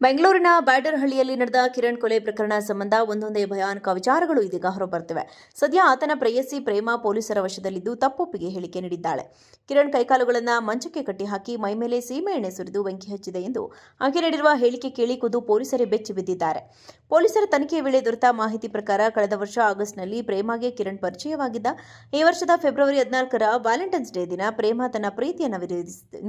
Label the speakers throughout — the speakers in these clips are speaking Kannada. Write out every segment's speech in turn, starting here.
Speaker 1: ಬೆಂಗಳೂರಿನ ಬ್ಯಾಡರಹಳ್ಳಿಯಲ್ಲಿ ನಡೆದ ಕಿರಣ್ ಕೊಲೆ ಪ್ರಕರಣ ಸಂಬಂಧ ಒಂದೊಂದೇ ಭಯಾನಕ ವಿಚಾರಗಳು ಇದೀಗ ಹೊರಬರ್ತಿವೆ. ಸದ್ಯ ಆತನ ಪ್ರೇಯಸಿ ಪ್ರೇಮ ಪೊಲೀಸರ ವಶದಲ್ಲಿದ್ದು ತಪ್ಪೊಪ್ಪಿಗೆ ಹೇಳಿಕೆ ನೀಡಿದ್ದಾಳೆ. ಕಿರಣ್ ಕೈಕಾಲುಗಳನ್ನು ಮಂಚಕ್ಕೆ ಕಟ್ಟಿಹಾಕಿ ಮೈಮೇಲೆ ಸೀಮೆಎಣ್ಣೆ ಸುರಿದು ಬೆಂಕಿ ಹಚ್ಚಿದೆ ಎಂದು ಆಕೆ ನೀಡಿರುವ ಹೇಳಿಕೆ ಕೇಳಿ ಖುದ್ದು ಪೊಲೀಸರೇ ಬೆಚ್ಚಿ ಬಿದ್ದಿದ್ದಾರೆ. ಪೊಲೀಸರ ತನಿಖೆಯ ವೇಳೆ ದೊರೆತ ಮಾಹಿತಿ ಪ್ರಕಾರ ಕಳೆದ ವರ್ಷ ಆಗಸ್ಟ್ನಲ್ಲಿ ಪ್ರೇಮಗೆ ಕಿರಣ್ ಪರಿಚಯವಾಗಿದ್ದ. ಈ ವರ್ಷದ ಫೆಬ್ರವರಿ 14ರ ವ್ಯಾಲೆಂಟೈನ್ಸ್ ಡೇ ದಿನ ಪ್ರೇಮ ತನ್ನ ಪ್ರೀತಿಯನ್ನು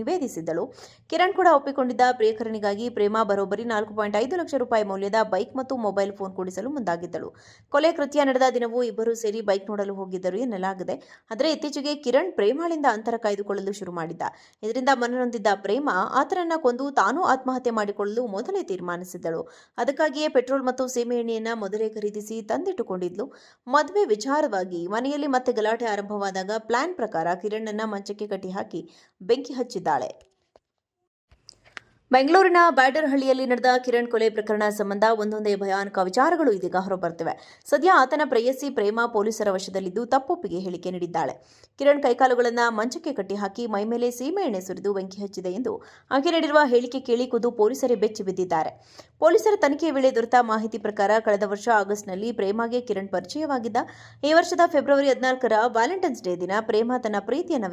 Speaker 1: ನಿವೇದಿಸಿದ್ದಳು. ಕಿರಣ್ ಕೂಡ ಒಪ್ಪಿಕೊಂಡಿದ್ದ. ಪ್ರಿಯಕರನಿಗಾಗಿ ಪ್ರೇಮ ಬರೋಬ್ಬರಿ 4.5 ಲಕ್ಷ ರೂಪಾಯಿ ಮೌಲ್ಯದ ಬೈಕ್ ಮತ್ತು ಮೊಬೈಲ್ ಫೋನ್ ಕೊಡಿಸಲು ಮುಂದಾಗಿದ್ದಳು. ಕೊಲೆ ಕೃತ್ಯ ನಡೆದ ದಿನವೂ ಇಬ್ಬರು ಸೇರಿ ಬೈಕ್ ನೋಡಲು ಹೋಗಿದ್ದರು ಎನ್ನಲಾಗಿದೆ. ಆದರೆ ಇತ್ತೀಚೆಗೆ ಕಿರಣ್ ಪ್ರೇಮಾಳಿಂದ ಅಂತರ ಕಾಯ್ದುಕೊಳ್ಳಲು ಶುರು ಮಾಡಿದ್ದ. ಇದರಿಂದ ಮನನೊಂದಿದ್ದ ಪ್ರೇಮ ಆತನನ್ನ ಕೊಂದು ತಾನೂ ಆತ್ಮಹತ್ಯೆ ಮಾಡಿಕೊಳ್ಳಲು ಮೊದಲೇ ತೀರ್ಮಾನಿಸಿದ್ದಳು. ಅದಕ್ಕಾಗಿಯೇ ಪೆಟ್ರೋಲ್ ಮತ್ತು ಸೀಮೆಎಣ್ಣೆಯನ್ನ ಮೊದಲೇ ಖರೀದಿಸಿ ತಂದಿಟ್ಟುಕೊಂಡಿದ್ಲು. ಮದುವೆ ವಿಚಾರವಾಗಿ ಮನೆಯಲ್ಲಿ ಮತ್ತೆ ಗಲಾಟೆ ಆರಂಭವಾದಾಗ ಪ್ಲಾನ್ ಪ್ರಕಾರ ಕಿರಣ್ ಮಂಚಕ್ಕೆ ಕಟ್ಟಿಹಾಕಿ ಬೆಂಕಿ ಹಚ್ಚಿದ್ದಾಳೆ. ಬೆಂಗಳೂರಿನ ಬ್ಯಾಡರಹಳ್ಳಿಯಲ್ಲಿ ನಡೆದ ಕಿರಣ್ ಕೊಲೆ ಪ್ರಕರಣ ಸಂಬಂಧ ಒಂದೊಂದೇ ಭಯಾನಕ ವಿಚಾರಗಳು ಇದೀಗ ಹೊರಬರ್ತಿವೆ. ಸದ್ಯ ಆತನ ಪ್ರೇಯಸಿ ಪ್ರೇಮ ಪೊಲೀಸರ ವಶದಲ್ಲಿದ್ದು ತಪ್ಪೊಪ್ಪಿಗೆ ಹೇಳಿಕೆ ನೀಡಿದ್ದಾಳೆ. ಕಿರಣ್ ಕೈಕಾಲುಗಳನ್ನು ಮಂಚಕ್ಕೆ ಕಟ್ಟಿಹಾಕಿ ಮೈಮೇಲೆ ಸೀಮೆಎಣ್ಣೆ ಸುರಿದು ಬೆಂಕಿ ಹಚ್ಚಿದೆ ಎಂದು ಆಕೆ ನೀಡಿರುವ ಹೇಳಿಕೆ ಕೇಳಿ ಖುದ್ದು ಪೊಲೀಸರೇ ಬೆಚ್ಚಿ ಬಿದ್ದಿದ್ದಾರೆ. ಪೊಲೀಸರ ತನಿಖೆಯ ವೇಳೆ ದೊರೆತ ಮಾಹಿತಿ ಪ್ರಕಾರ ಕಳೆದ ವರ್ಷ ಆಗಸ್ಟ್ನಲ್ಲಿ ಪ್ರೇಮಗೆ ಕಿರಣ್ ಪರಿಚಯವಾಗಿದ್ದ. ಈ ವರ್ಷದ ಫೆಬ್ರವರಿ 14ರ ವ್ಯಾಲೆಂಟೈನ್ಸ್ ಡೇ ದಿನ ಪ್ರೇಮ ತನ್ನ ಪ್ರೀತಿಯನ್ನು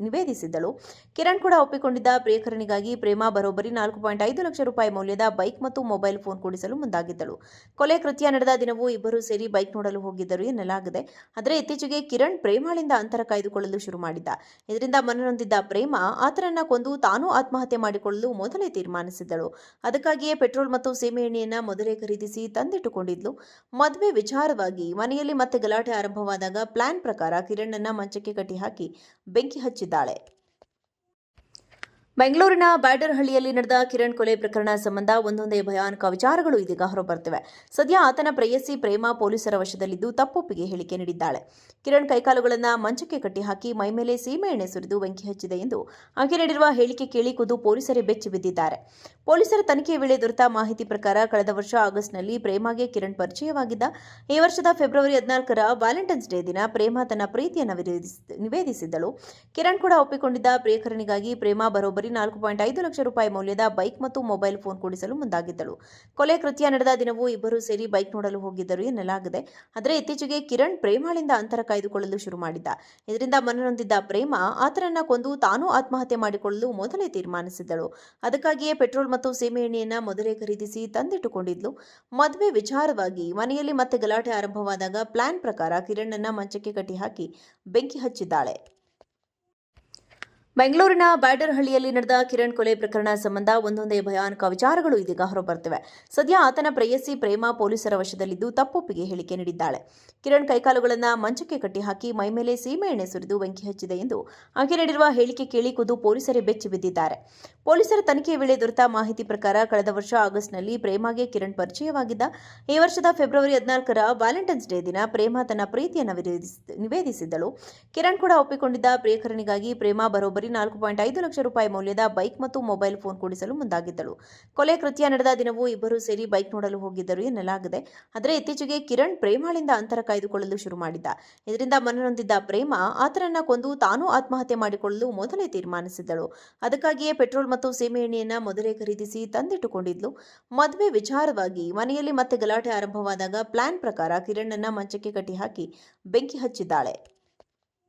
Speaker 1: ನಿವೇದಿಸಿದ್ದಳು. ಕಿರಣ್ ಕೂಡ ಒಪ್ಪಿಕೊಂಡಿದ್ದ. ಪ್ರಿಯಕರನಿಗಾಗಿ ಪ್ರೇಮ ಬರೋಬ್ಬರಿ 4.5 ಲಕ್ಷ ರೂಪಾಯಿ ಮೌಲ್ಯದ ಬೈಕ್ ಮತ್ತು ಮೊಬೈಲ್ ಫೋನ್ ಕೊಡಿಸಲು ಮುಂದಾಗಿದ್ದಳು. ಕೊಲೆ ಕೃತ್ಯ ನಡೆದ ದಿನವೂ ಇಬ್ಬರು ಸೇರಿ ಬೈಕ್ ನೋಡಲು ಹೋಗಿದ್ದರು ಎನ್ನಲಾಗಿದೆ. ಆದರೆ ಇತ್ತೀಚೆಗೆ ಕಿರಣ್ ಪ್ರೇಮಾಳಿಂದ ಅಂತರ ಕಾಯ್ದುಕೊಳ್ಳಲು ಶುರು ಮಾಡಿದ್ದ. ಇದರಿಂದ ಮನನೊಂದಿದ್ದ ಪ್ರೇಮ ಆತನನ್ನ ಕೊಂದು ತಾನೂ ಆತ್ಮಹತ್ಯೆ ಮಾಡಿಕೊಳ್ಳಲು ಮೊದಲೇ ತೀರ್ಮಾನಿಸಿದ್ದಳು. ಅದಕ್ಕಾಗಿಯೇ ಪೆಟ್ರೋಲ್ ಮತ್ತು ಸೀಮೆಎಣ್ಣೆಯನ್ನ ಮೊದಲೇ ಖರೀದಿಸಿ ತಂದಿಟ್ಟುಕೊಂಡಿದ್ಲು. ಮದುವೆ ವಿಚಾರವಾಗಿ ಮನೆಯಲ್ಲಿ ಮತ್ತೆ ಗಲಾಟೆ ಆರಂಭವಾದಾಗ ಪ್ಲಾನ್ ಪ್ರಕಾರ ಕಿರಣ್ ಮಂಚಕ್ಕೆ ಕಟ್ಟಿಹಾಕಿ ಬೆಂಕಿ ಹಚ್ಚಿದ್ದಾಳೆ. ಬೆಂಗಳೂರಿನ ಬ್ಯಾಡರಹಳ್ಳಿಯಲ್ಲಿ ನಡೆದ ಕಿರಣ್ ಕೊಲೆ ಪ್ರಕರಣ ಸಂಬಂಧ ಒಂದೊಂದೇ ಭಯಾನಕ ವಿಚಾರಗಳು ಇದೀಗ ಹೊರಬರ್ತಿವೆ. ಸದ್ಯ ಆತನ ಪ್ರೇಯಸಿ ಪ್ರೇಮ ಪೊಲೀಸರ ವಶದಲ್ಲಿದ್ದು ತಪ್ಪೊಪ್ಪಿಗೆ ಹೇಳಿಕೆ ನೀಡಿದ್ದಾಳೆ. ಕಿರಣ್ ಕೈಕಾಲುಗಳನ್ನು ಮಂಚಕ್ಕೆ ಕಟ್ಟಿಹಾಕಿ ಮೈಮೇಲೆ ಸೀಮೆಎಣ್ಣೆ ಸುರಿದು ಬೆಂಕಿ ಹಚ್ಚಿದೆ ಎಂದು ಆಕೆ ನೀಡಿರುವ ಹೇಳಿಕೆ ಕೇಳಿ ಖುದ್ದು ಪೊಲೀಸರೇ ಬೆಚ್ಚಿ ಬಿದ್ದಿದ್ದಾರೆ. ಪೊಲೀಸರ ತನಿಖೆಯ ವೇಳೆ ದೊರೆತ ಮಾಹಿತಿ ಪ್ರಕಾರ ಕಳೆದ ವರ್ಷ ಆಗಸ್ಟ್ನಲ್ಲಿ ಪ್ರೇಮಗೆ ಕಿರಣ್ ಪರಿಚಯವಾಗಿದ್ದ. ಈ ವರ್ಷದ ಫೆಬ್ರವರಿ 14ರ ವ್ಯಾಲೆಂಟೈನ್ಸ್ ಡೇ ದಿನ ಪ್ರೇಮ ತನ್ನ ಪ್ರೀತಿಯನ್ನು ನಿವೇದಿಸಿದ್ದಳು. ಕಿರಣ್ ಕೂಡ ಒಪ್ಪಿಕೊಂಡಿದ್ದ. ಪ್ರಿಯಕರನಿಗಾಗಿ ಪ್ರೇಮ ಬರೋಬ್ಬರಿ 4.5 ಲಕ್ಷ ರೂಪಾಯಿ ಮೌಲ್ಯದ ಬೈಕ್ ಮತ್ತು ಮೊಬೈಲ್ ಫೋನ್ ಕೊಡಿಸಲು ಮುಂದಾಗಿದ್ದಳು. ಕೊಲೆ ಕೃತ್ಯ ನಡೆದ ದಿನವೂ ಇಬ್ಬರು ಸೇರಿ ಬೈಕ್ ನೋಡಲು ಹೋಗಿದ್ದರು ಎನ್ನಲಾಗಿದೆ. ಆದರೆ ಇತ್ತೀಚೆಗೆ ಕಿರಣ್ ಪ್ರೇಮಾಳಿಂದ ಅಂತರ ಕಾಯ್ದುಕೊಳ್ಳಲು ಶುರು ಮಾಡಿದ್ದ. ಇದರಿಂದ ಮನನೊಂದಿದ್ದ ಪ್ರೇಮ ಆತನನ್ನ ಕೊಂದು ತಾನೂ ಆತ್ಮಹತ್ಯೆ ಮಾಡಿಕೊಳ್ಳಲು ಮೊದಲೇ ತೀರ್ಮಾನಿಸಿದ್ದಳು. ಅದಕ್ಕಾಗಿಯೇ ಪೆಟ್ರೋಲ್ ಮತ್ತು ಸೀಮೆಎಣ್ಣೆಯನ್ನ ಮೊದಲೇ ಖರೀದಿಸಿ ತಂದಿಟ್ಟುಕೊಂಡಿದ್ಲು. ಮದುವೆ ವಿಚಾರವಾಗಿ ಮನೆಯಲ್ಲಿ ಮತ್ತೆ ಗಲಾಟೆ ಆರಂಭವಾದಾಗ ಪ್ಲಾನ್ ಪ್ರಕಾರ ಕಿರಣ್ ಮಂಚಕ್ಕೆ ಕಟ್ಟಿಹಾಕಿ ಬೆಂಕಿ ಹಚ್ಚಿದ್ದಾಳೆ. ಬೆಂಗಳೂರಿನ ಬ್ಯಾಡರಹಳ್ಳಿಯಲ್ಲಿ ನಡೆದ ಕಿರಣ್ ಕೊಲೆ ಪ್ರಕರಣ ಸಂಬಂಧ ಒಂದೊಂದೇ ಭಯಾನಕ ವಿಚಾರಗಳು ಇದೀಗ ಹೊರಬರ್ತಿವೆ. ಸದ್ಯ ಆತನ ಪ್ರೇಯಸಿ ಪ್ರೇಮ ಪೊಲೀಸರ ವಶದಲ್ಲಿದ್ದು ತಪ್ಪೊಪ್ಪಿಗೆ ಹೇಳಿಕೆ ನೀಡಿದ್ದಾಳೆ. ಕಿರಣ್ ಕೈಕಾಲುಗಳನ್ನು ಮಂಚಕ್ಕೆ ಕಟ್ಟಿಹಾಕಿ ಮೈಮೇಲೆ ಸೀಮೆಎಣ್ಣೆ ಸುರಿದು ಬೆಂಕಿ ಹಚ್ಚಿದೆ ಎಂದು ಆಕೆ ನೀಡಿರುವ ಹೇಳಿಕೆ ಕೇಳಿ ಖುದ್ದು ಪೊಲೀಸರೇ ಬೆಚ್ಚಿ ಬಿದ್ದಿದ್ದಾರೆ. ಪೊಲೀಸರ ತನಿಖೆಯ ವೇಳೆ ದೊರೆತ ಮಾಹಿತಿ ಪ್ರಕಾರ ಕಳೆದ ವರ್ಷ ಆಗಸ್ಟ್ನಲ್ಲಿ ಪ್ರೇಮಗೆ ಕಿರಣ್ ಪರಿಚಯವಾಗಿದ್ದ. ಈ ವರ್ಷದ ಫೆಬ್ರವರಿ 14ರ ವ್ಯಾಲೆಂಟೈನ್ಸ್ ಡೇ ದಿನ ಪ್ರೇಮ ತನ್ನ ಪ್ರೀತಿಯನ್ನು ನಿವೇದಿಸಿದ್ದಳು. ಕಿರಣ್ ಕೂಡ ಒಪ್ಪಿಕೊಂಡಿದ್ದ. ಪ್ರಿಯಕರನಿಗಾಗಿ ಪ್ರೇಮ ಬರೋಬ್ಬರಿ 4.5 ಲಕ್ಷ ರೂಪಾಯಿ ಮೌಲ್ಯದ ಬೈಕ್ ಮತ್ತು ಮೊಬೈಲ್ ಫೋನ್ ಕೊಡಿಸಲು ಮುಂದಾಗಿದ್ದಳು. ಕೊಲೆ ಕೃತ್ಯ ನಡೆದ ದಿನವೂ ಇಬ್ಬರು ಸೇರಿ ಬೈಕ್ ನೋಡಲು ಹೋಗಿದ್ದರು ಎನ್ನಲಾಗಿದೆ. ಆದರೆ ಇತ್ತೀಚೆಗೆ ಕಿರಣ್ ಪ್ರೇಮಾಳಿಂದ ಅಂತರ ಕಾಯ್ದುಕೊಳ್ಳಲು ಶುರು ಮಾಡಿದ್ದ. ಇದರಿಂದ ಮನನೊಂದಿದ್ದ ಪ್ರೇಮ ಆತನನ್ನ ಕೊಂದು ತಾನೂ ಆತ್ಮಹತ್ಯೆ ಮಾಡಿಕೊಳ್ಳಲು ಮೊದಲೇ ತೀರ್ಮಾನಿಸಿದ್ದಳು. ಅದಕ್ಕಾಗಿಯೇ ಪೆಟ್ರೋಲ್ ಮತ್ತು ಸೀಮೆಎಣ್ಣೆಯನ್ನ ಮೊದಲೇ ಖರೀದಿಸಿ ತಂದಿಟ್ಟುಕೊಂಡಿದ್ಲು. ಮದುವೆ ವಿಚಾರವಾಗಿ ಮನೆಯಲ್ಲಿ ಮತ್ತೆ ಗಲಾಟೆ ಆರಂಭವಾದಾಗ ಪ್ಲಾನ್ ಪ್ರಕಾರ ಕಿರಣ್ ಮಂಚಕ್ಕೆ ಕಟ್ಟಿಹಾಕಿ ಬೆಂಕಿ ಹಚ್ಚಿದ್ದಾಳೆ.